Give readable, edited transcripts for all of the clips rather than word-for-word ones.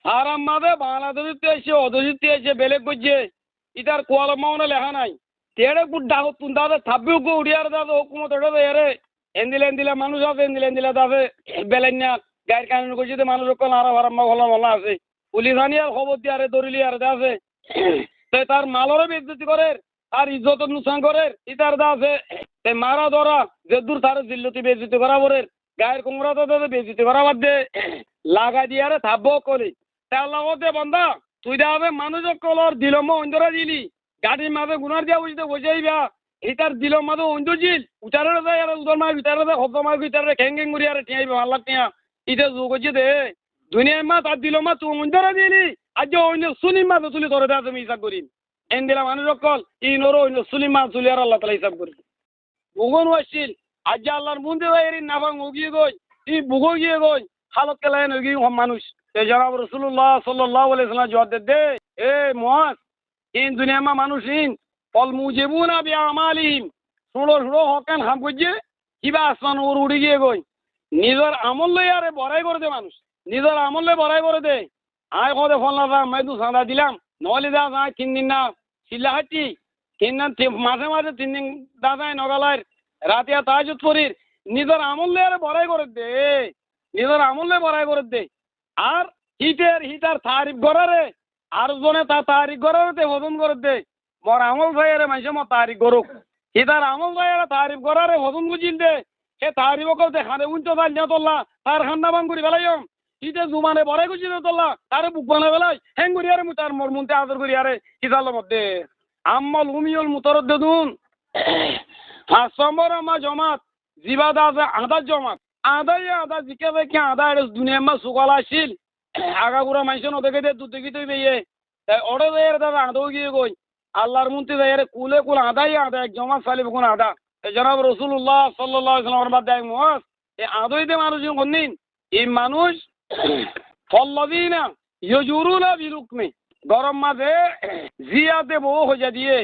আর আমাদের বাংলাদেশে এসে অদজিতে এসে বেলেগ করছে ইতার কোয়াল মাওনা লেখা নাই তেড়ে গুড্ডা হতুন দাদা থাব্বিও গো উড়িয়ার দাদা হুকুমত ওটা এরে এন্দিলে মানুষ আছে এন্দিলে আছে বেলেন্যা গায়ের কানুন করছে তো মানুষ কোন আরা ভারাম্মা ভালো ভালো আছে পুলিশ আনি আর খবর দিয়ে আরে দরিলি আর আছে তাই তার মালরে বেজ্জতি করে আর ইজ্জত নুকসান করে ইতার দা আছে তাই মারা ধরা যে দূর তার জিল্লতি বেজ্জতি করা বরে গায়ের কুমড়া তো বেজ্জতি করা বাদ দে লাগা দিয়ে আরে থাব্বো করি তার লগতে বন্ধা তুই দেবে মানুষ কলর দিলম অন্ধরা দিলি গাড়ির মাঝে গুনার দিয়া বুঝতে বসেইবা এটার দিলম মাঝে অন্ধ জিল উচারে যায় আর উদর মার ভিতরে যায় শব্দ মার ভিতরে খ্যাং খ্যাং করি আর টিয়াইবা আল্লাহ টিয়া এটা যোগ হচ্ছে দে দুনিয়ার মা তার দিলম মা তুই অন্ধরা দিলি আজ অন্য সুনিম মাঝে তুলি ধরে দেওয়া তুমি হিসাব করি এন দিলা মানুষ কল ই নর অন্য সুলিম মাছ তুলি আর আল্লাহ তালা হিসাব করি বুগন ওয়াসিল আজ আল্লাহর মন্দির এর নাফাং উগিয়ে গই ই বুগো গিয়ে গই হালত কেলায় নগি মানুষ জনাব রসুল্লাহ সাল্লাল্লাহু আলাইহি ওয়াসাল্লাম জবাব দে এ মুয়াজ ইন দুনিয়া মা মানুষ ইন অল মুজিবুনা বিআমালিহিম শুনো হকান হাম কইছে কিবা আসমান ওর উড়ে গিয়ে গই নিজের আমল লই আরে বড়াই করে দে মানুষ নিজের আমল লই বড়াই করে দে আয় কদে ফল না মাই দু সাদা দিলাম নহলে দা যায় 3 দিন না সিল্লাহাটি মাঝে মাঝে 3 দিন দা যায় নগালার রাতিয়া তাহাজ্জুদ পড়ির নিজের আমল লই আরে বড়াই করে দে নিজের আমল লই বড়াই করে দে আর হিটার তারিফ করারে আর জনে তার তারিফ করারে তে হজম করে দে মোর আমল ভাইয়ারে মাইসে মো তারিফ করুক হিটার আমল ভাইয়ারে তারিফ করারে হজম বুঝিল দে সে তারিফ করতে খানে উঞ্চ তাল নিয়ে তোলা তার খান্না বান করি বেলাইম হিটে জুমানে বড়াই গুছি তোলা তারে বুক বানাই বেলাই হ্যাং করি আরে মুতার মোর মুনতে আদর করি আরে হিটার মধ্যে আম্মল উমিয়ল মুতরদ দেদুন 5 নম্বর আমার জমাত জিবাদা আছে আদার জমাত আদা জিকে দেখে আদা এটা দুনিয়ার মা সুকাল আসছিল আগাগুড়া মাইসে নদেকে দে দুধ দেখি তুই বেয়ে ওটা দেয় দাদা আদাও গিয়ে গই আল্লাহর মন্ত্রী দেয় কুলে কুল আদাই আদা এক জমা সালিব কোন আদা জনাব রসুল্লাহ সাল্লাল্লাহু আলাইহি ওয়াসাল্লাম বাদ দেয় মুয়াজ এই আদইতে মানুষ কোনদিন এই মানুষ ফল্লাদিনা ইয়জুরুনা বিলুকমি গরম মাঝে জিয়াতে বউ হয়ে দিয়ে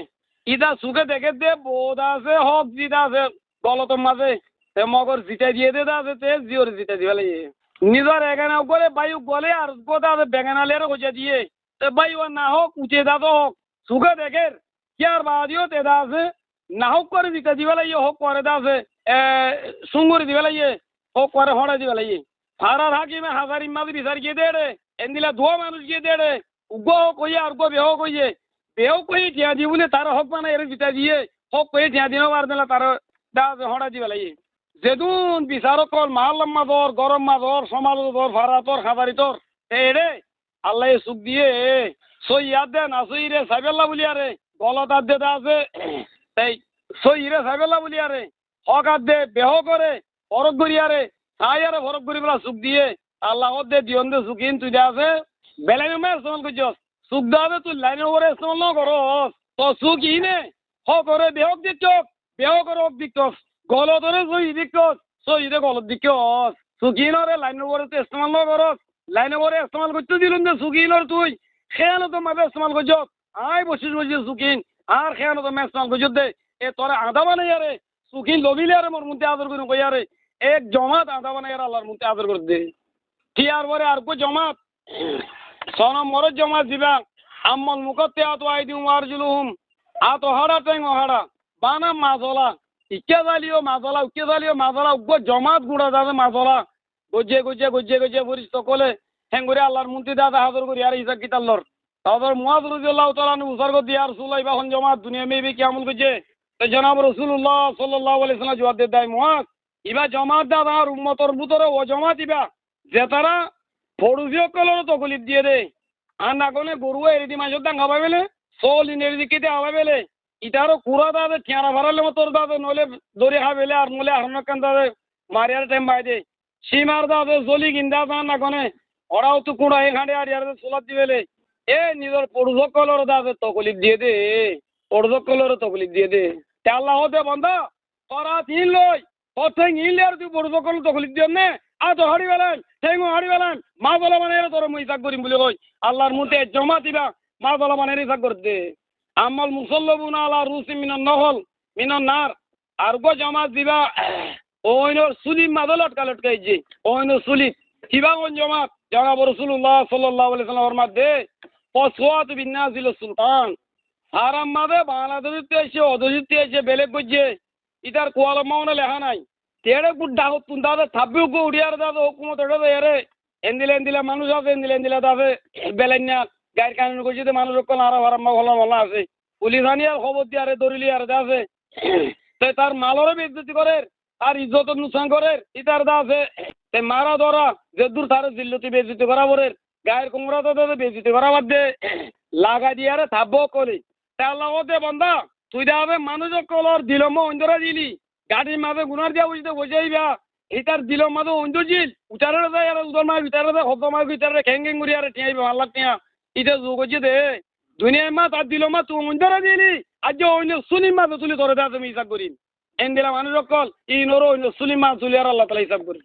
ইদা সুখে দেখে দে বোধ আছে হক জিদা আছে গলতম মাঝে মগর জিতে দিয়ে দে আছে তে জিওর জিতে দিবে লাগে নিজের এখানে করে বায়ু গলে আর গোদা বেগানালের হয়ে দিয়ে বায়ু না হোক উঁচে দা তো হোক সুখে দেখে কি আর বাদিও তেদা আছে না হোক করে দিতে দিবে লাগে হোক করে দা আছে সুঙ্গুরি দিবে লাগে হোক করে হড়া দিবে লাগে ফারা থাকিমে হাজার ইমাদি বিচার গিয়ে দে রে এন্দিলা ধোয়া মানুষ গিয়ে দে রে উগ্র হোক হইয়ে আর গো বেহ কইয়ে বেহ কই ঠিয়া দি বলে তার হোক মানে এর জিতে দিয়ে হোক কই ঠিয়া দিন আর দিলা তার দা হড়া দিবে লাগে যেদুন বিচারক মাহাল্লাম মাদর গরম মাদর সমাজ দর ভাড়া তোর খাবারি তোর এই রে আল্লাহ সুখ দিয়ে সই ইয়াদ দে না সই রে সাইবেল্লা বলি আরে গলত আর দে আছে এই সই রে সাইবেল্লা বলি আরে হক আর দে বেহ করে ফরক করি আরে তাই আরে ফরক করি বেলা সুখ দিয়ে আল্লাহ দে দিয়ন দে সুখিন তুই দে আছে বেলাই মে ইস্তেমাল করছস সুখ দে তুই লাইনের উপরে ইস্তেমাল ন করস তো সুখ ই নে হক করে বেহক দিচ্ছ বেহ করে হক দিচ্ছস গলতরে সই দিকস সই দে গলত দিকস সুখিনরে লাইনের উপরে তো ইস্তেমাল ন করস লাইনের উপরে ইস্তেমাল করতে দিলুন দে সুখিনর তুই খেয়াল তো মাঝে ইস্তেমাল করছস আয় বসিস সুখিন আর খেয়াল তো মে ইস্তেমাল করছস দে এ তোরে আধা বানাই আরে সুখিন লবিলে আরে মোর মুন্তে আদর করে কই আরে এক জমাত আধা বানাই আর আল্লাহর মুন্তে আদর করে দে টিয়ার পরে আর কো জমাত সনম মরদ জমাত দিবা আম্মল মুকতে আতো আইদিম আরজুলুহুম আতো হাড়া টেং হাড়া বানা মাজলা ইকে জালিও মাজলা উগ্র জমাত গুড়া যাবে মাজলা গজে বরিস সকলে হেঙ্গুরে আল্লাহর মন্ত্রী দাদা হাজর করি আর ইসাক কিতাল্লর তাদের মুয়াজ রাদিয়াল্লাহু তাআলা উসার্গ দিয়ে আর সুলাই বাহন জমাত দুনিয়া মেবি কি আমল করছে জনাব রাসূলুল্লাহ সাল্লাল্লাহু আলাইহি ওয়াসাল্লাম জবাব দেয় মুয়াজ ইবা জমাত দাদা আর উম্মতর ভিতরে ও জমাত ইবা যে তারা ফরুজিও কলর তো গলিত দিয়ে দে আর না কোনে গরু এরিদি মাঝে দাঙ্গা পাবেলে সোল ইন এরিদি কেটে আবা বেলে ইটারও কুড়া দাদে ঠিয়ারা ভাড়ালে মতোর দাদে নলে দড়ি খাবেলে আর নলে হারনা কান দাদে মারিয়ার টাইম বাই দে সীমার দাদে জলি গিন্দা দান না কোনে ওরাও তো কুড়া এখানে আর ইয়ার সোলাত দিবেলে এ নিজের পড়ুজক কলর দাদে তকলিফ দিয়ে দে পড়ুজক কলর তকলিফ দিয়ে দে তে আল্লাহ হতে বন্ধা তোরা তিন লই তোর ঠেং ইলে আর তুই পড়ুজক কলর তকলিফ দিও নে আ তো হারি বেলেন ঠেঙ্গো হারি বেলেন মা বলা মানে তোর মই ইসাক করিম বলে কই আল্লাহর মুতে জমা দিবা মা বলা মানে ইসাক করে দে আমল মুসল্লবুনা আলা রুসি মিনান নহল মিনান নার আর গো জমা দিবা ওইনোর সুলিম মাদল লটকাই যে ওইনোর সুলিম কিবাঙ্গন জমাত জনাব রসুল্লাহ সাল্লাল্লাহু আলাইহি সাল্লামের মধ্যে ফসওয়াত বিন্নাজিল সুলতান আরাম মাদে বাংলাদেশে এসে অদজিতে এসে বেলেগ বুঝছে ইতার কোয়াল মাওনা লেখা নাই তেড়ে গুড্ডা হতুন দাদা থাব্বিও গো উড়িয়ার দাদা হুকুমত ওটা এরে এন্দিলে মানুষ আছে এন্দিলে দাদে বেলেন্যা গায়ের কানুন করছে মানুষ অকল আরাম আরাম ভালো ভালো আছে পুলিশ আনি আর খবর দিয়ে আরে দরিলি আর আছে তাই তার মালরে বেজ্জতি করে আর ইজ্জত নুকসান করে ইতার দা আছে তাই মারা ধরা যে দূর তার জিল্লতি বেজ্জতি করা পরে গায়ের কুমড়া তো বেজ্জতি করা বাদ দে লাগা দিয়ে আরে থাব্ব কলি তার লগতে বন্ধা তুই দেবে মানুষ কলর দিলম অঞ্জরা দিলি গাড়ির মাঝে গুনার দিয়া বুঝতে বসেইবা এটার দিলম মাঝে অঞ্জ জিল উচারে যায় আর উদর মার ভিতরে যায় শব্দ মার ভিতরে খেং খেং করি আর টিয়াইবে ভাল টিয়া এটা যোগ হচ্ছে দে দুনিয়ার মা তার দিল মা তুই অঞ্জরা দিলি আজ অন্য সুনিম মাঝে তুলি ধরে দেওয়া তুমি হিসাব করিম এন দিলা মানুষ কল ই নর অন্য সুলিম মা তুলি আর আল্লাহ তালা হিসাব করি